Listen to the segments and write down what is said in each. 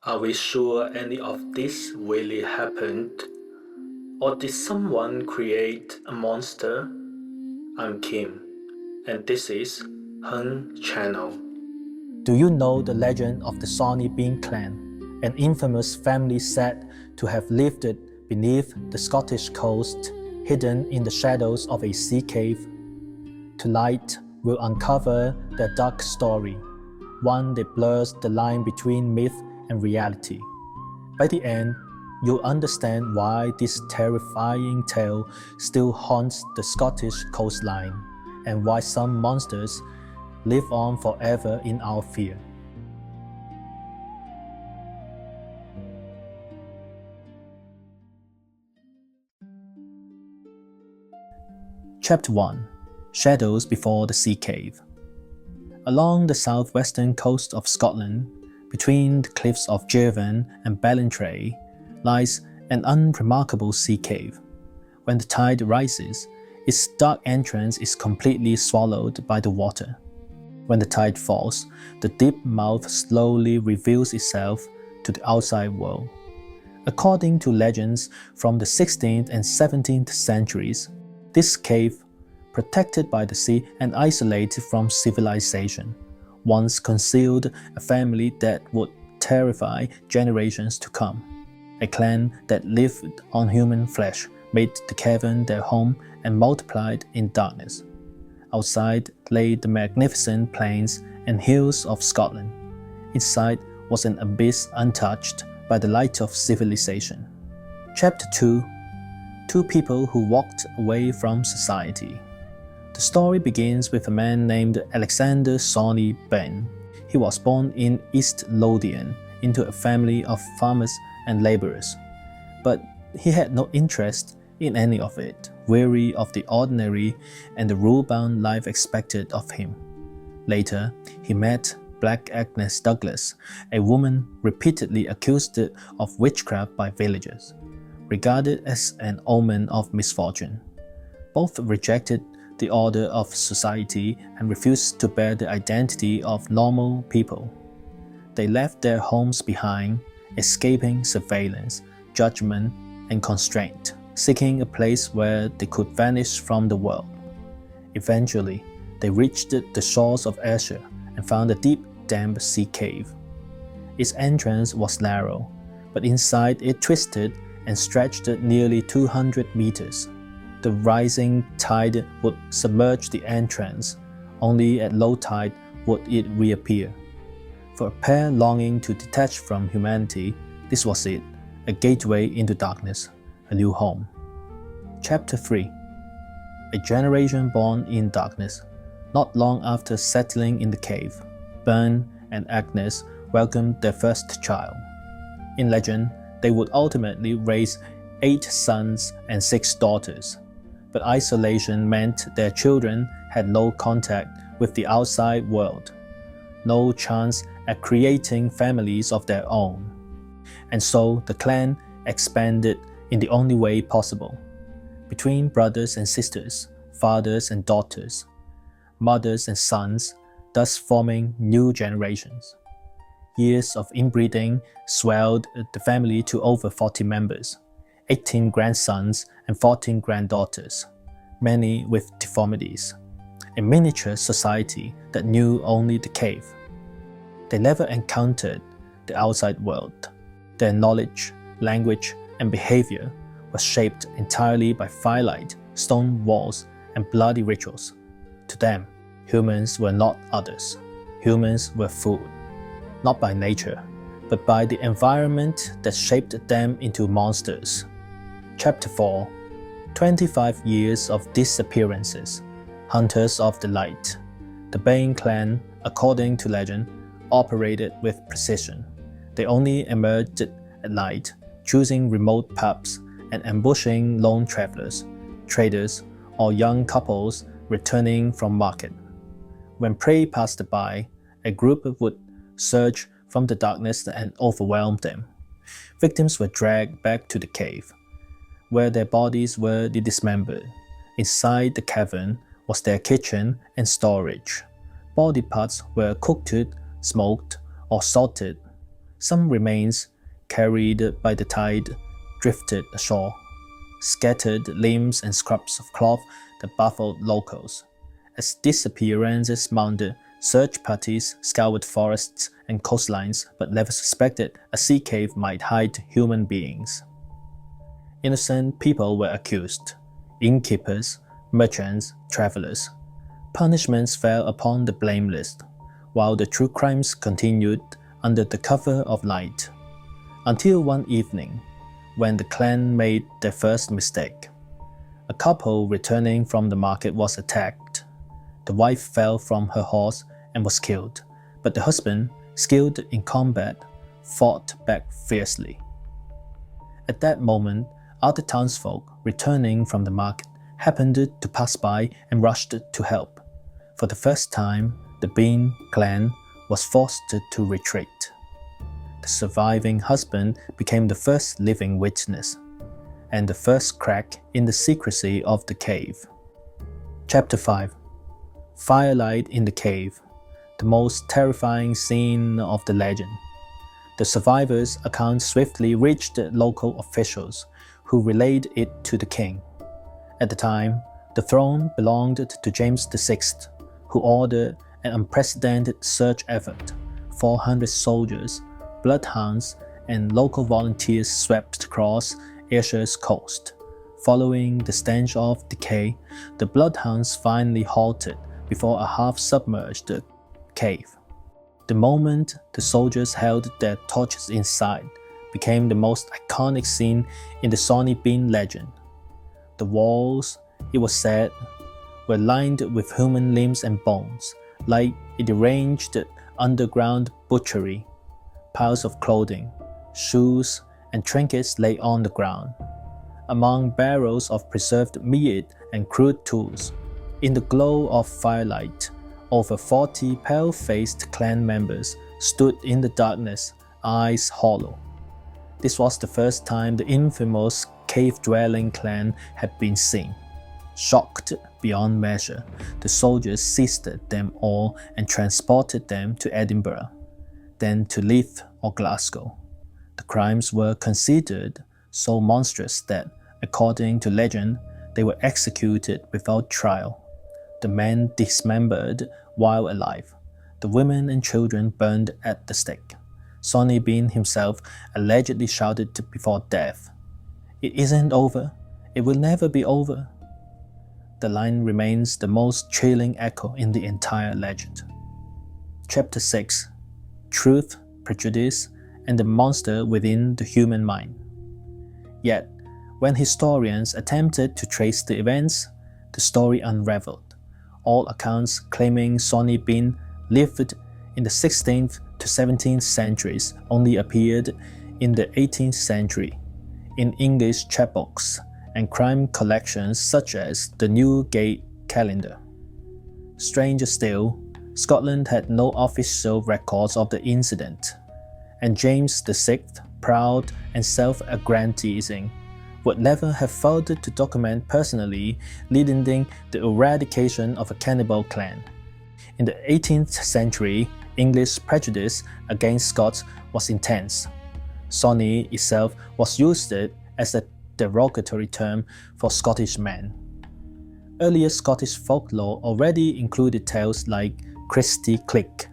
Are we sure any of this really happened? Or did someone create a monster? I'm Kim, and this is Hun Channel. Do you know the legend of the Sawney Bean clan, an infamous family said to have lived beneath the Scottish coast, hidden in the shadows of a sea cave? Tonight, we'll uncover their dark story, one that blurs the line between myth and reality. By the end, you'll understand why this terrifying tale still haunts the Scottish coastline, and why some monsters live on forever in our fear. Chapter 1: Shadows Before the Sea Cave. Along the southwestern coast of Scotland, between the cliffs of Girvan and Ballantrae, lies an unremarkable sea cave. When the tide rises, its dark entrance is completely swallowed by the water. When the tide falls, the deep mouth slowly reveals itself to the outside world. According to legends from the 16th and 17th centuries, this cave, protected by the sea and isolated from civilization, once concealed a family that would terrify generations to come. A clan that lived on human flesh made the cavern their home and multiplied in darkness. Outside lay the magnificent plains and hills of Scotland. Inside was an abyss untouched by the light of civilization. Chapter 2: Two people who walked away from society. The story begins with a man named Alexander Sawney Bean. He was born in East Lothian into a family of farmers and labourers, but he had no interest in any of it, weary of the ordinary and the rule-bound life expected of him. Later, he met Black Agnes Douglas, a woman repeatedly accused of witchcraft by villagers, regarded as an omen of misfortune. Both rejected the order of society and refused to bear the identity of normal people. They left their homes behind, escaping surveillance, judgment, and constraint, seeking a place where they could vanish from the world. Eventually, they reached the shores of Ayrshire and found a deep, damp sea cave. Its entrance was narrow, but inside it twisted and stretched nearly 200 meters. The rising tide would submerge the entrance. Only at low tide would it reappear. For a pair longing to detach from humanity, this was it, a gateway into darkness, a new home. Chapter 3: A generation born in darkness. Not long after settling in the cave, Bern and Agnes welcomed their first child. In legend, they would ultimately raise 8 sons and 6 daughters. But isolation meant their children had no contact with the outside world, no chance at creating families of their own. And so the clan expanded in the only way possible, between brothers and sisters, fathers and daughters, mothers and sons, thus forming new generations. Years of inbreeding swelled the family to over 40 members, 18 grandsons and 14 granddaughters, many with deformities, a miniature society that knew only the cave. They never encountered the outside world. Their knowledge, language, and behavior was shaped entirely by firelight, stone walls, and bloody rituals. To them, humans were not others. Humans were food, not by nature, but by the environment that shaped them into monsters. Chapter 4: 25 years of disappearances. Hunters of the Light. The Bennane clan, according to legend, operated with precision. They only emerged at night, choosing remote pubs and ambushing lone travelers, traders, or young couples returning from market. When prey passed by, a group would surge from the darkness and overwhelm them. Victims were dragged back to the cave, where their bodies were dismembered. Inside the cavern was their kitchen and storage. Body parts were cooked, smoked, or salted. Some remains, carried by the tide, drifted ashore, scattered limbs and scraps of cloth that baffled locals. As disappearances mounted, search parties scoured forests and coastlines but never suspected a sea cave might hide human beings. Innocent people were accused: innkeepers, merchants, travelers. Punishments fell upon the blameless, while the true crimes continued under the cover of night. Until one evening, when the clan made their first mistake. A couple returning from the market was attacked. The wife fell from her horse and was killed, but the husband, skilled in combat, fought back fiercely. At that moment, other townsfolk returning from the market happened to pass by and rushed to help. For the first time, the Bean clan was forced to retreat. The surviving husband became the first living witness, and the first crack in the secrecy of the cave. Chapter 5. Firelight in the Cave, the most terrifying scene of the legend. The survivors' account swiftly reached local officials, who relayed it to the king. At the time, the throne belonged to James VI, who ordered an unprecedented search effort. 400 soldiers, bloodhounds, and local volunteers swept across Ayrshire's coast. Following the stench of decay, the bloodhounds finally halted before a half-submerged cave. The moment the soldiers held their torches inside became the most iconic scene in the Sawney Bean legend. The walls, it was said, were lined with human limbs and bones, like a deranged underground butchery. Piles of clothing, shoes, and trinkets lay on the ground, among barrels of preserved meat and crude tools. In the glow of firelight, over 40 pale-faced clan members stood in the darkness, eyes hollow. This was the first time the infamous cave-dwelling clan had been seen. Shocked beyond measure, the soldiers seized them all and transported them to Edinburgh, then to Leith or Glasgow. The crimes were considered so monstrous that, according to legend, they were executed without trial. The men dismembered while alive, the women and children burned at the stake. Sawney Bean himself allegedly shouted before death, "It isn't over. It will never be over." The line remains the most chilling echo in the entire legend. Chapter 6. Truth, Prejudice, and the Monster Within the Human Mind. Yet, when historians attempted to trace the events, the story unraveled. All accounts claiming Sawney Bean lived in the 16th to 17th centuries only appeared in the 18th century, in English chapbooks and crime collections such as the Newgate Calendar. Stranger still, Scotland had no official records of the incident, and James VI, proud and self-aggrandizing, would never have failed to document personally leading the eradication of a cannibal clan. In the 18th century, English prejudice against Scots was intense. Sawney itself was used as a derogatory term for Scottish men. Earlier Scottish folklore already included tales like Christie Click,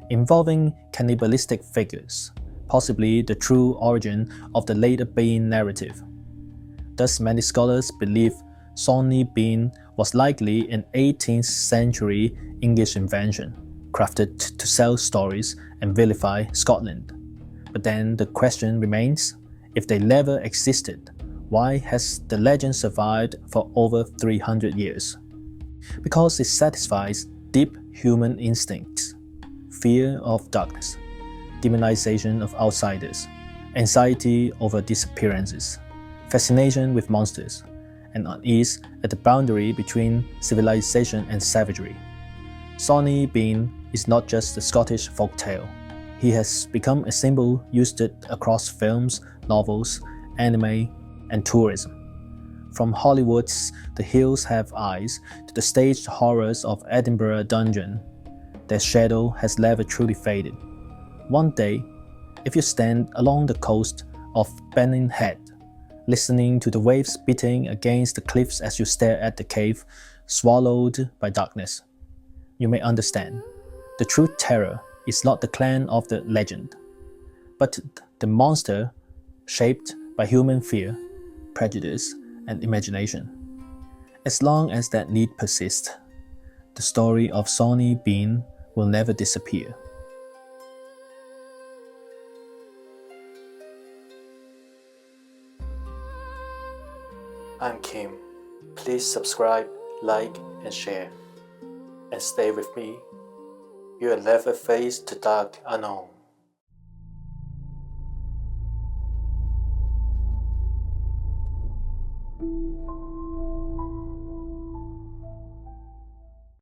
involving cannibalistic figures, possibly the true origin of the later Bean narrative. Thus, many scholars believe Sawney Bean was likely an 18th century English invention, crafted to sell stories and vilify Scotland. But then the question remains, if they never existed, why has the legend survived for over 300 years? Because it satisfies deep human instincts: fear of darkness, demonization of outsiders, anxiety over disappearances, fascination with monsters, and unease at the boundary between civilization and savagery. Sawney Bean is not just a Scottish folktale. He has become a symbol used across films, novels, anime, and tourism. From Hollywood's The Hills Have Eyes to the staged horrors of Edinburgh Dungeon, their shadow has never truly faded. One day, If you stand along the coast of Bennane Head, listening to the waves beating against the cliffs as you stare at the cave swallowed by darkness, you may understand. The true terror is not the clan of the legend, but the monster shaped by human fear, prejudice, and imagination. As long as that need persists, the story of Sawney Bean will never disappear. I'm Kim. Please subscribe, like, and share. And stay with me. You will never face the dark unknown.